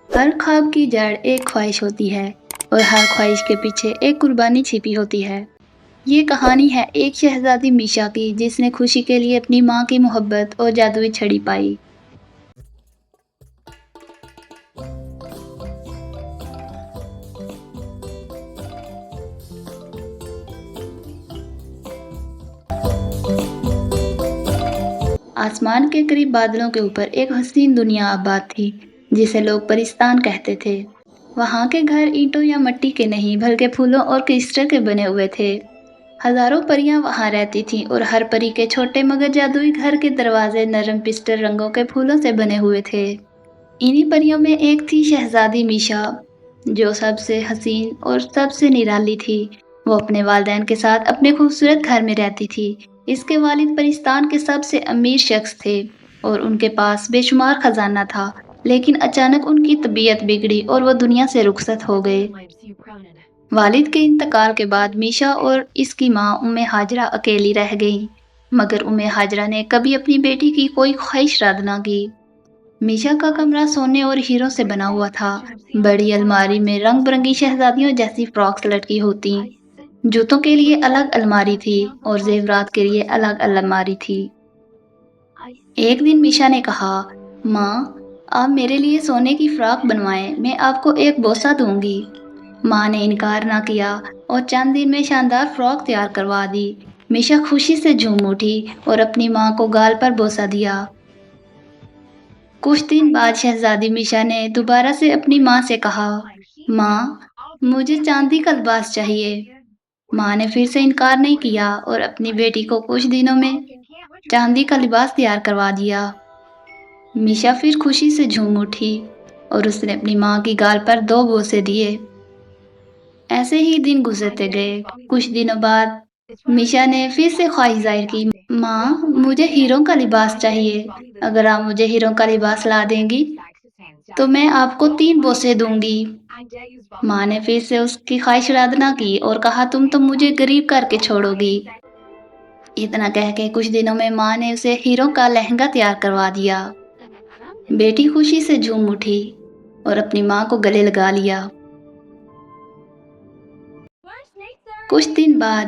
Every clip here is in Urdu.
ہر خواب کی جڑ ایک خواہش ہوتی ہے اور ہر خواہش کے پیچھے ایک قربانی چھپی ہوتی ہے۔ یہ کہانی ہے ایک شہزادی میشا کی جس نے خوشی کے لیے اپنی ماں کی محبت اور جادوئی چھڑی پائی۔ آسمان کے قریب بادلوں کے اوپر ایک حسین دنیا آباد تھی جسے لوگ پرستان کہتے تھے۔ وہاں کے گھر اینٹوں یا مٹی کے نہیں بلکہ پھولوں اور کرسٹل کے بنے ہوئے تھے۔ ہزاروں پریاں وہاں رہتی تھیں اور ہر پری کے چھوٹے مگر جادوئی گھر کے دروازے نرم پسٹل رنگوں کے پھولوں سے بنے ہوئے تھے۔ انہی پریوں میں ایک تھی شہزادی میشا جو سب سے حسین اور سب سے نرالی تھی۔ وہ اپنے والدین کے ساتھ اپنے خوبصورت گھر میں رہتی تھی۔ اس کے والد پرستان کے سب سے امیر شخص تھے اور ان کے پاس بے شمار خزانہ تھا، لیکن اچانک ان کی طبیعت بگڑی اور وہ دنیا سے رخصت ہو گئے۔ والد کے انتقال کے بعد میشا اور اس کی ماں ہاجرہ اکیلی رہ گئیں، مگر ہاجرہ نے کبھی اپنی بیٹی کی کوئی خواہش رد نہ کی۔ میشا کا کمرہ سونے اور ہیروں سے بنا ہوا تھا۔ بڑی الماری میں رنگ برنگی شہزادیوں جیسی فراکس لٹکی ہوتی، جوتوں کے لیے الگ الماری تھی اور زیورات کے لیے الگ الماری تھی۔ ایک دن میشا نے کہا، ماں، آپ میرے لیے سونے کی فراک بنوائیں، میں آپ کو ایک بوسہ دوں گی۔ ماں نے انکار نہ کیا اور چند دن میں شاندار فراک تیار کروا دی۔ میشا خوشی سے جھوم اٹھی اور اپنی ماں کو گال پر بوسہ دیا۔ کچھ دن بعد شہزادی میشا نے دوبارہ سے اپنی ماں سے کہا، ماں، مجھے چاندی کا لباس چاہیے۔ ماں نے پھر سے انکار نہیں کیا اور اپنی بیٹی کو کچھ دنوں میں چاندی کا لباس تیار کروا دیا۔ میشا پھر خوشی سے جھوم اٹھی اور اس نے اپنی ماں کی گال پر 2 بوسے دیے۔ ایسے ہی دن گزرتے گئے۔ کچھ دنوں بعد میشا نے پھر سے خواہش ظاہر کی، ماں، مجھے ہیروں کا لباس چاہیے۔ اگر آپ مجھے ہیروں کا لباس لا دیں گی تو میں آپ کو 3 بوسے دوں گی۔ ماں نے پھر سے اس کی خواہش رد نہ کی اور کہا، تم تو مجھے غریب کر کے چھوڑو گی۔ اتنا کہہ کے کچھ دنوں میں ماں نے اسے ہیروں کا لہنگا تیار کروا دیا۔ بیٹی خوشی سے جھوم اٹھی اور اپنی ماں کو گلے لگا لیا۔ کچھ دن بعد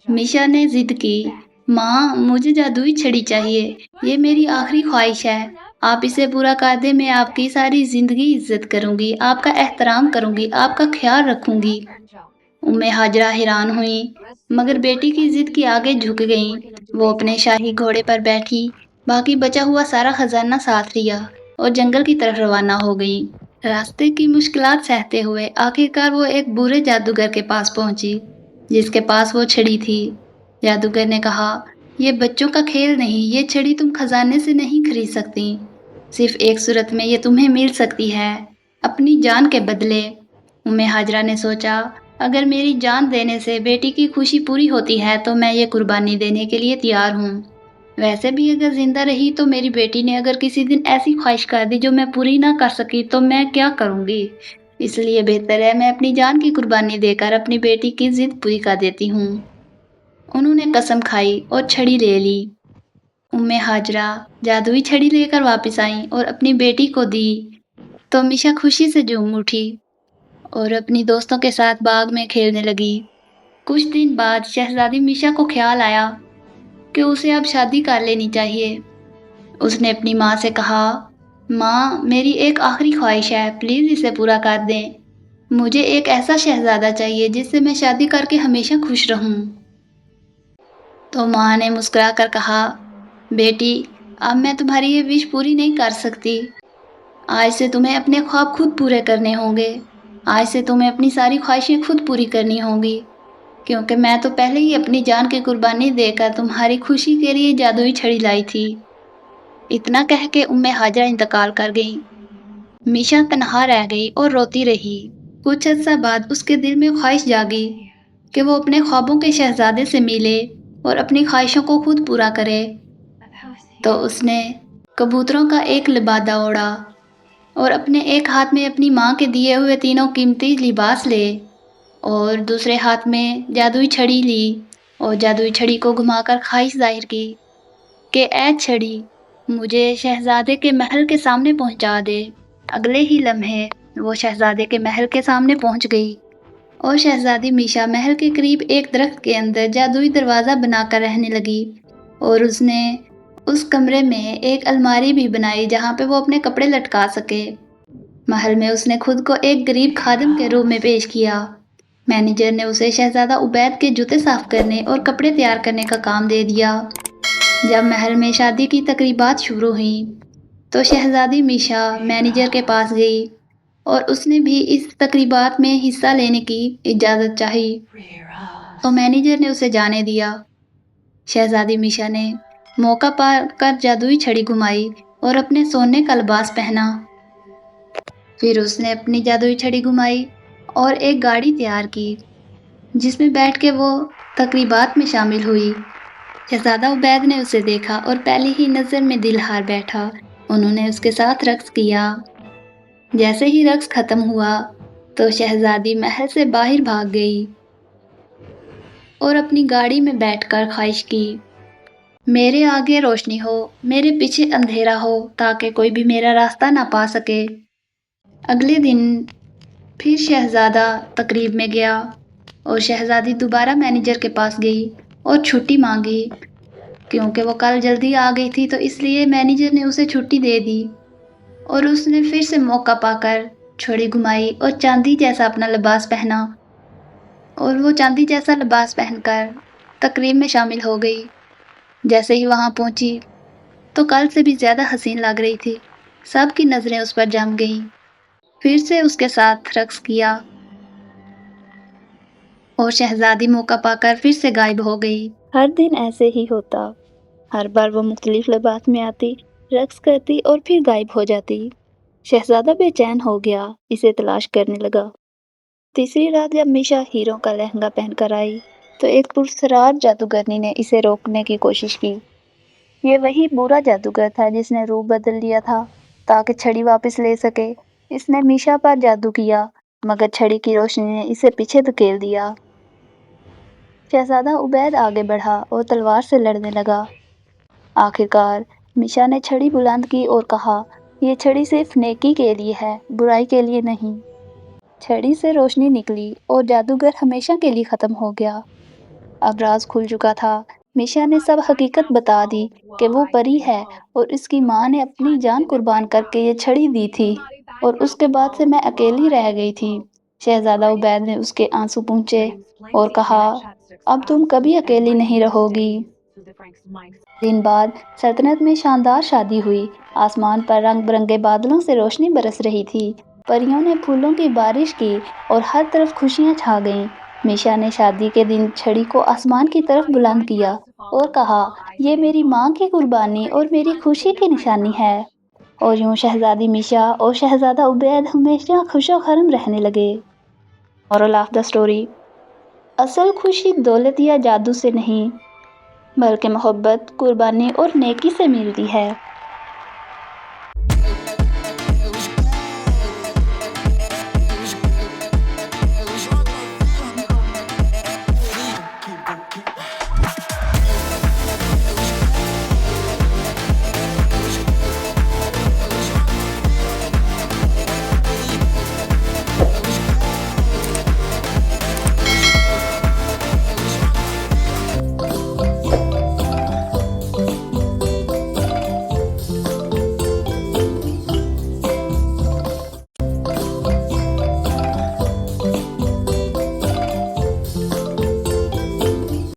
میشا نے ضد کی، ماں، مجھے جادوئی چھڑی چاہیے، یہ میری آخری خواہش ہے، آپ اسے پورا کر دیں، میں آپ کی ساری زندگی عزت کروں گی، آپ کا احترام کروں گی، آپ کا خیال رکھوں گی۔ ہاجرہ حیران ہوئیں مگر بیٹی کی ضد کے آگے جھک گئیں۔ وہ اپنے شاہی گھوڑے پر بیٹھی، باقی بچا ہوا سارا خزانہ ساتھ لیا اور جنگل کی طرف روانہ ہو گئیں۔ راستے کی مشکلات سہتے ہوئے آخرکار وہ ایک بوڑھے جادوگر کے پاس پہنچی جس کے پاس وہ چھڑی تھی۔ جادوگر نے کہا، یہ بچوں کا کھیل نہیں، یہ چھڑی تم خزانے سے نہیں خرید سکتی، صرف ایک صورت میں یہ تمہیں مل سکتی ہے، اپنی جان کے بدلے۔ ہاجرہ نے سوچا، اگر میری جان دینے سے بیٹی کی خوشی پوری ہوتی ہے تو میں یہ قربانی دینے کے لیے تیار ہوں۔ ویسے بھی اگر زندہ رہی تو میری بیٹی نے اگر کسی دن ایسی خواہش کر دی جو میں پوری نہ کر سکی تو میں کیا کروں گی؟ اس لیے بہتر ہے میں اپنی جان کی قربانی دے کر اپنی بیٹی کی ضد پوری کر دیتی ہوں۔ انہوں نے قسم کھائی اور چھڑی لے لی۔ ہاجرہ جادوئی چھڑی لے کر واپس آئیں اور اپنی بیٹی کو دی تو میشا خوشی سے جھوم اٹھی اور اپنی دوستوں کے ساتھ باغ میں کھیلنے لگی۔ کچھ دن بعد شہزادی میشا کو خیال آیا کہ اسے اب شادی کر لینی چاہیے۔ اس نے اپنی ماں سے کہا، ماں، میری ایک آخری خواہش ہے، پلیز اسے پورا کر دیں، مجھے ایک ایسا شہزادہ چاہیے جس سے میں شادی کر کے ہمیشہ خوش رہوں۔ تو ماں نے مسکرا کر کہا، بیٹی، اب میں تمہاری یہ وش پوری نہیں کر سکتی، آج سے تمہیں اپنے خواب خود پورے کرنے ہوں گے، آج سے تمہیں اپنی ساری خواہشیں خود پوری کرنی ہوں گی، کیونکہ میں تو پہلے ہی اپنی جان کی قربانی دے کر تمہاری خوشی کے لیے جادوئی چھڑی لائی تھی۔ اتنا کہہ کے ہاجرہ انتقال کر گئی۔ میشا تنہا رہ گئی اور روتی رہی۔ کچھ عرصہ بعد اس کے دل میں خواہش جاگی کہ وہ اپنے خوابوں کے شہزادے سے ملے اور اپنی خواہشوں کو خود پورا کرے۔ تو اس نے کبوتروں کا ایک لبادہ اوڑھا اور اپنے ایک ہاتھ میں اپنی ماں کے دیے ہوئے 3 قیمتی لباس لے اور دوسرے ہاتھ میں جادوئی چھڑی لی اور جادوئی چھڑی کو گھما کر خواہش ظاہر کی کہ اے چھڑی، مجھے شہزادے کے محل کے سامنے پہنچا دے۔ اگلے ہی لمحے وہ شہزادے کے محل کے سامنے پہنچ گئی اور شہزادی میشا محل کے قریب ایک درخت کے اندر جادوئی دروازہ بنا کر رہنے لگی، اور اس نے اس کمرے میں ایک الماری بھی بنائی جہاں پہ وہ اپنے کپڑے لٹکا سکے۔ محل میں اس نے خود کو ایک غریب خادم کے روپ میں پیش کیا۔ مینیجر نے اسے شہزادہ عبید کے جوتے صاف کرنے اور کپڑے تیار کرنے کا کام دے دیا۔ جب محل میں شادی کی تقریبات شروع ہوئیں تو شہزادی میشا مینیجر کے پاس گئی اور اس نے بھی اس تقریبات میں حصہ لینے کی اجازت چاہی، تو مینیجر نے اسے جانے دیا۔ شہزادی میشا نے موقع پا کر جادوئی چھڑی گھمائی اور اپنے سونے کا لباس پہنا۔ پھر اس نے اپنی جادوئی چھڑی گھمائی اور ایک گاڑی تیار کی جس میں بیٹھ کے وہ تقریبات میں شامل ہوئی۔ شہزادہ عبید نے اسے دیکھا اور پہلی ہی نظر میں دل ہار بیٹھا۔ انہوں نے اس کے ساتھ رقص کیا۔ جیسے ہی رقص ختم ہوا تو شہزادی محل سے باہر بھاگ گئی اور اپنی گاڑی میں بیٹھ کر خواہش کی، میرے آگے روشنی ہو، میرے پیچھے اندھیرا ہو، تاکہ کوئی بھی میرا راستہ نہ پا سکے۔ اگلے دن پھر شہزادہ تقریب میں گیا اور شہزادی دوبارہ مینیجر کے پاس گئی اور چھٹی مانگی۔ کیونکہ وہ کل جلدی آ گئی تھی تو اس لیے مینیجر نے اسے چھٹی دے دی، اور اس نے پھر سے موقع پا کر چھڑی گھمائی اور چاندی جیسا اپنا لباس پہنا، اور وہ چاندی جیسا لباس پہن کر تقریب میں شامل ہو گئی۔ جیسے ہی وہاں پہنچی تو کل سے بھی زیادہ حسین لگ رہی تھی۔ سب کی نظریں اس پر جم گئیں۔ پھر سے اس کے ساتھ رقص کیا اور شہزادی موقع پا کر پھر سے غائب ہو گئی۔ ہر دن ایسے ہی ہوتا، ہر بار وہ مختلف لباس میں آتی، رقص کرتی اور پھر غائب ہو جاتی۔ شہزادہ بے چین ہو گیا، اسے تلاش کرنے لگا۔ تیسری رات جب میشا ہیروں کا لہنگا پہن کر آئی تو ایک پراسرار جادوگرنی نے اسے روکنے کی کوشش کی۔ یہ وہی برا جادوگر تھا جس نے روپ بدل لیا تھا تاکہ چھڑی واپس لے سکے۔ اس نے میشا پر جادو کیا مگر چھڑی کی روشنی نے اسے پیچھے دھکیل دیا۔ شہزادہ عبید آگے بڑھا اور تلوار سے لڑنے لگا۔ آخرکار میشا نے چھڑی بلند کی اور کہا، یہ چھڑی صرف نیکی کے لیے ہے، برائی کے لیے نہیں۔ چھڑی سے روشنی نکلی اور جادوگر ہمیشہ کے لیے ختم ہو گیا۔ اب راز کھل چکا تھا۔ میشا نے سب حقیقت بتا دی کہ وہ پری ہے اور اس کی ماں نے اپنی جان قربان کر کے یہ چھڑی دی تھی، اور اس کے بعد سے میں اکیلی رہ گئی تھی۔ شہزادہ عبید نے اس کے آنسو پونچھے اور کہا، اب تم کبھی اکیلی نہیں رہو گی۔ دن بعد سلطنت میں شاندار شادی ہوئی۔ آسمان پر رنگ برنگے بادلوں سے روشنی برس رہی تھی۔ پریوں نے پھولوں کی بارش کی اور ہر طرف خوشیاں چھا گئیں۔ میشا نے شادی کے دن چھڑی کو آسمان کی طرف بلند کیا اور کہا، یہ میری ماں کی قربانی اور میری خوشی کی نشانی ہے۔ اور یوں شہزادی میشا اور شہزادہ عبید ہمیشہ خوش و خرم رہنے لگے۔ مورل آف دا سٹوری: اصل خوشی دولت یا جادو سے نہیں بلکہ محبت، قربانی اور نیکی سے ملتی ہے۔